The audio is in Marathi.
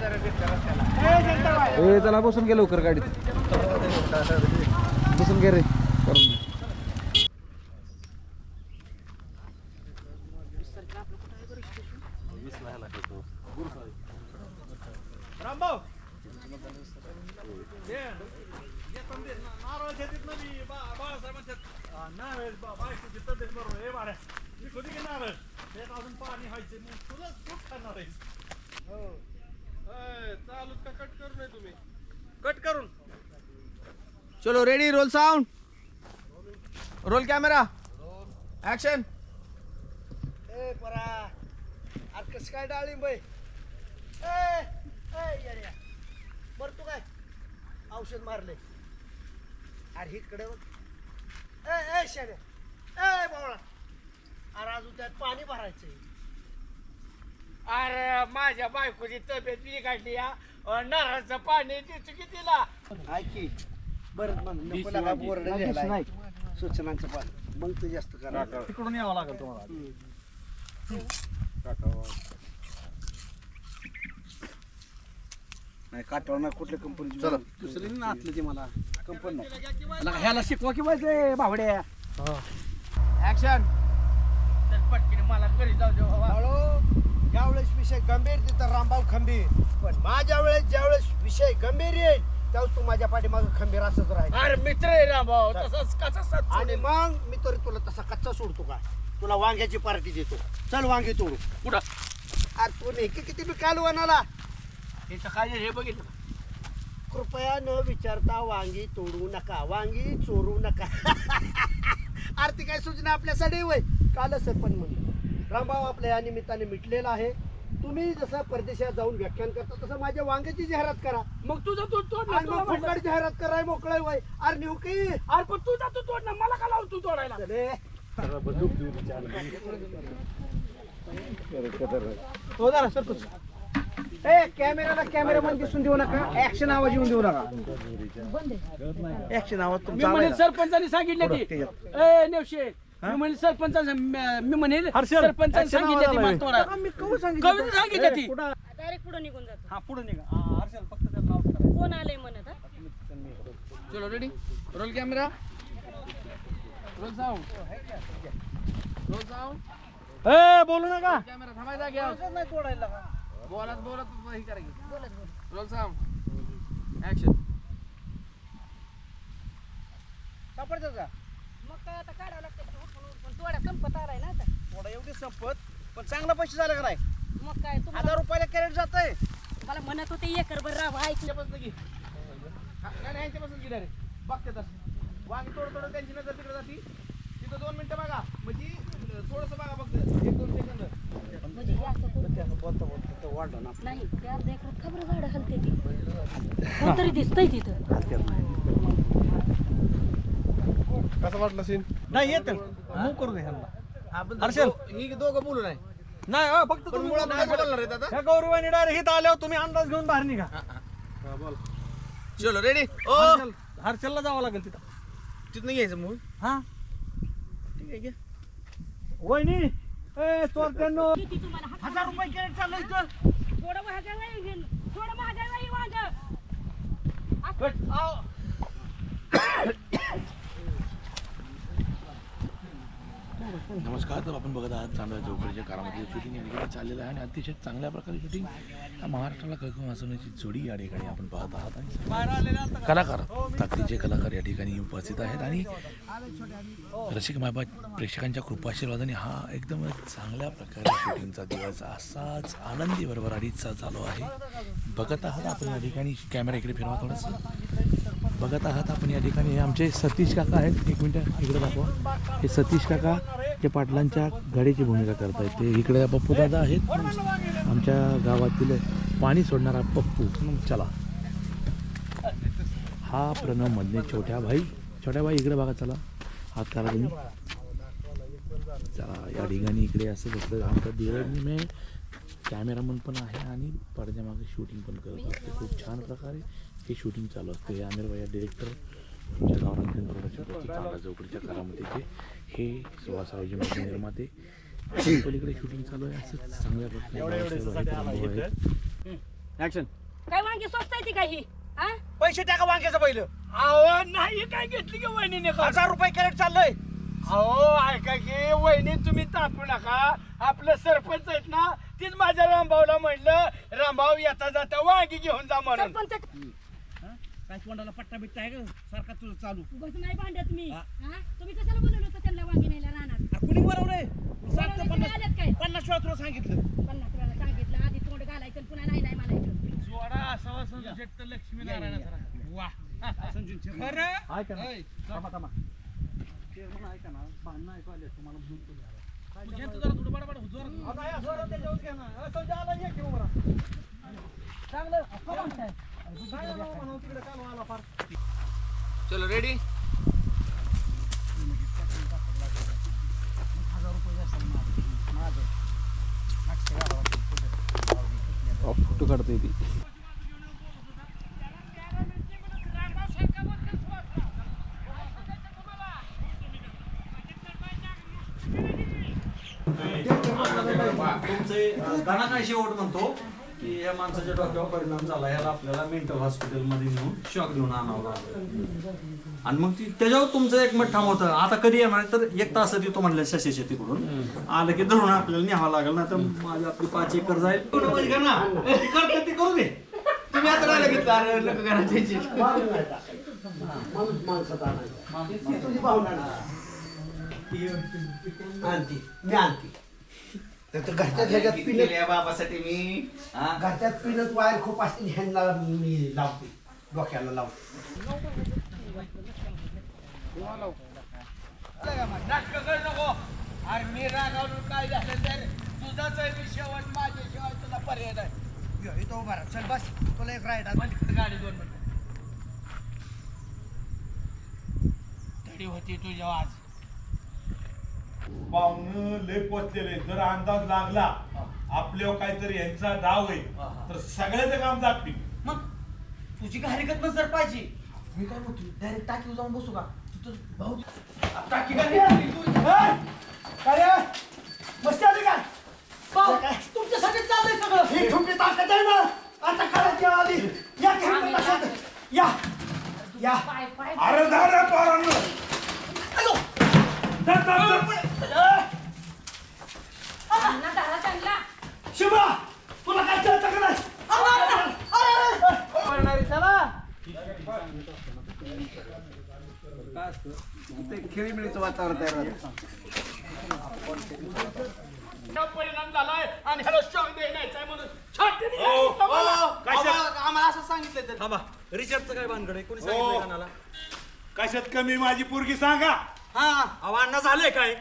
ए चला बसून घे लवकर गाडीत बसून घे रे करून रामभाऊ नारळ शेतीत नदी बाळासाहेबांच्या नारळ बायकोची तब्येत बरोबर हे बाऱ्या मी कधी की नारळ त्यात अजून पाणी व्हायचे मग तुला तूच खाणार आहेस हो चालू का कट करू नये तुम्ही कट करून चलो ready roll sound roll camera action ए परा अरे कसं काय डाळिंब ए येड्या बर तू काय औषध मारले अरे इकडे बघ ए शेड्या ए बावळा अरे अजून त्यात पाणी भरायचंय अरे माझ्या बायकोची तब्येत बिघडली या नारळाचं पाणी देतो की तिला ऐकी बरं मग नको लागा बोर्ड लिहायला सूचनांचं पान मग ते जास्त करा तिकडून यावं लागेल तुम्हाला नाही काटावर नाही कुठल्या कंपनी चला दुसरी नाचलं ते मला कंपनी नाही ह्याला शिकवा की पाहिजे भावड्या ऍक्शन पटकीने मला घरी जाऊ दे बाबा ज्यावेळेस विषय गंभीर तिथं रामभाऊ खंबीर पण माझ्या वेळेस ज्यावेळेस विषय गंभीर येईल त्यावेळेस तू माझ्या पाठीमागं खंबीर असंच राहील अरे मित्र आहे रामभाऊ तसंच कसा आणि मग मी तरी तुला तसा कच्चा सोडतो का तुला वांग्याची पार्टी देतो चल वांगे तोडू कुठं अरे तू नेकी किती बी कालवानाला याचं काय हे बघितलं कृपया न विचारता वांगी तोडू नका वांगी चोरू नका आरती काय सूचना आपल्यासाठी वय काल सरपंच म्हणलं रामभाऊ आपल्या या निमित्ताने मिटलेला आहे तुम्ही जसं परदेशात जाऊन व्याख्यान करता तसं माझ्या वांग्याची जाहिरात करा मग तुझा तू तोड आणि मग फुकट जाहिरात कराय मोकळाय वय अरे नेऊ की अरे पण तुझा तू तोड ना मला का लावू तू तोडायला चले हो जरा सरपंच ए कॅमेराला कॅमेरामन दिसून देऊ नका ऍक्शन आवाज येऊन देऊ नका ऍक्शन आवाज मी तुमचा म्हणेल आवाज आहे. सरपंचानी सांगितले बरं, ते त्याच्यात. ए नेवशे मी म्हणेल सरपंचाने मी म्हणेल सरपंचाने Action सांगितले आवाज ते आलाय. मला तोडा नका, मी कधी सांगितलं कविता सांगितली ती डायरेक्ट पुढे निघून जातो हा पुढे निघा हर्षल फक्त त्याला नाव करायचं कोण आलंय म्हणत हा? चलो ready roll camera roll sound roll sound A बोलू नका कॅमेरा थांबायचा घ्या नाही तोडायला का बोलत बोलत हे करायचं बोलत बोल रोल साऊंड ऍक्शन सापडतं का मग काय आता काढावं लागतं पण थोडा संपत आलाय ना आता थोडा एवढी संपत पण चांगला पैसे झाले का नाही मग काय तुम्हाला 1000 रुपयाला कॅरेट जात आहे मला म्हणत होते एकर भर राहा ऐक ह्यांच्यापासून घे नाही ह्यांच्यापासून घे रे बघते तसं वांगी थोडं त्यांची नजर तिकडे जाती तिथं 2 मिनिटं बघा म्हणजे थोडंसं बघा फक्त 1-2 सेकंद म्हणजे हे असं करून बोलता बोलता तर वाढलं ना नाही त्या देखत खबर झाड हलते ती कोणतरी दिसतंय तिथं कसं वाटलं सीन नाही येत मूव करू दे ह्यांना हर्षल ही दोघं बोलू नाही नाही फक्त तुम्ही मुळात काय बोलणार आहेत आता ह्या गौरवानी डायरेक्ट इथं आल्यावर तुम्ही अंदाज घेऊन बाहेर निघा चलो रेडी ओ हर्षलला जावं लागेल तिथं तिथनं घ्यायचं मूळ हा ठीक आहे घ्या वहिनी ए चोरट्यांनो किती तुम्हाला 1000 रुपये कॅरेट चाललंय इथं थोडं महागाई होईल थोडं महागाई होईल वांग नमस्कार. तर आपण बघत आहात चांदोबा चौकडीच्या कारामध्ये शूटिंग या ठिकाणी चाललेलं आहे आणि अतिशय चांगल्या प्रकारे शूटिंग या महाराष्ट्राला कळकळून हसवण्याची जोडी या ठिकाणी आपण पाहत आहात आणि कलाकार ताकदीचे कलाकार या ठिकाणी उपस्थित आहेत आणि रसिक मायबा प्रेक्षकांच्या कृपाशीर्वादाने हा एकदम चांगल्या प्रकारे शूटिंगचा दिवस असाच आनंदी भरभराटीचा चालू आहे. बघत आहात आपण या ठिकाणी कॅमेरा इकडे फिरवा थोडंसं बघत आहात आपण या ठिकाणी हे आमचे सतीश काका आहेत. 1 मिनिट इकडे दाखवा. हे सतीश काका जे पाटलांच्या गाडीची भूमिका करत आहेत ते इकडे पप्पू दादा आहेत आमच्या गावातील पाणी सोडणारा पप्पू. चला हा प्रणव मधने छोट्या भाई इकडे बघा. चला हात करा तुम्ही. चला या ठिकाणी इकडे असं बसलं आमचा धीरज मी कॅमेरामन पण आहे आणि पडद्यामागे शूटिंग पण करत असते. खूप छान प्रकारे हे शूटिंग चालू असते. हे आमिर भाई डिरेक्टर आमच्या गावरान चांगला चौकडीच्या कारामतीचे हे सुहासरावजी मोठे निर्माते पलीकडे शूटिंग चालू आहे. असं चांगल्या प्रकारे ऍक्शन. काय वांगी स्वस्त आहे ती काही हा पैसे टाका वांग्याचं पहिलं. अहो नाही काय घेतली की वहिनीने का 1000 रुपये कॅरेट चाललंय. अहो ऐका की वहिनी तुम्ही तापू नका आपलं सरपंच आहेत ना तीच माझ्या रामभाऊला म्हणलं रामभाऊ येता जाता वांगी घेऊन जा म्हणून. सरपंच काय तोंडाला पट्टा बिट्टा आहे का सारखा तुझं चालू? बस नाही भांडत मी तुम्ही कशाला बोलवलं होतं त्यांना वांगी न्यायला राहणार कुणी बरोबर बोलवलं की नाही आल्यात काय 50 वेळा तुला सांगितलं. 50 वेळा सांगितलं आधी तोंड घालायचं पुन्हा नाही नाही म्हणायचं. जोडा असावा संजय लक्ष्मीनारायणाचा वा खरं ऐका ना. थांबा थांबा. चेअरमन ऐका ना, भांडणं ऐकू आले तुम्हाला म्हणून तुम्ही आला. घेतो जरा थोडं बडबड जोरात. आता या जोरात त्याच्यावर घ्या ना. संजय आला, ये की उभा राहा. चांगलं कमान काय काय आला म्हणून तिकडे कालवा आला फार. चलो रेडी. 1000 रुपये जास्त माझं फोटो काढता येते. तुमचे गाणं काय शेवट म्हणतो की या माणसाच्या डोक्यावर परिणाम झाला याला आपल्याला मेंटल हॉस्पिटलमध्ये नेऊन शॉक देऊन आणावं लागलं आणि मग त्याच्यावर तुमचं एक मिनिट थांबवतं आता कधी येणार तर 1 तासात येतो म्हणलं शशीच्या तिकडून आलं की धरून आपल्याला न्यावं लागेल ना तर माझी आपली 5 एकर जाईल ती करते ती करू दे. तुम्ही आता राहिला घेतला. अरे लोक घरात यायची. माणूस माणसात आणायचा. ती तुझी भावना ना. आणती मी आणती. तर घरच्या ह्याच्यात पिणं बाबासाठी मी घरच्यात पिणं वायर खूप असते ह्यांना मी लावते डोक्याला लावते. नाटकं करू नको. अरे मी रागावून काय झालं तर तुझाच आहे मी शेवट माझ्याशिवाय तुला पर्याय नाही. तो बरा चल बस तुला एक राईड गाडी 2 मिनिटं. धडी होती तुझ्या आज. पाहुणं लय पोचलेले जर अंदाज लागला आपल्यावर काहीतरी यांचा डाव आहे तर सगळ्याचं काम दाखवी. मग तुझी काय हरकत नसर पाहिजे. मी काय म्हणतो डायरेक्ट टाकीवर जाऊन बसू का? तू भाऊ टाकी काय मस्ती आली काय तुमच्यासाठी चाललंय सगळं. ही ठुमकी ताकद आहे ना आता करायची आली. या की हिंमत असेल तर. या या पाय पाय अरे झालं पोरांनो. जा, जा, जा. त्यांना धरा त्यांना. शिवा तुला काय कळतं का नाही? खेळीमेळीचं वातावरण तयार होतं. परिणाम झालाय आणि ह्याला शॉक द्यायचा म्हणून छातीने आम्हाला असं सांगितलं तर. थांबा रिचार्जचं काय भानगड आहे कोणी हो. सांगितलं कानाला कशात कमी माझी पोरगी सांगा. हा अहो अण्णा झालंय काय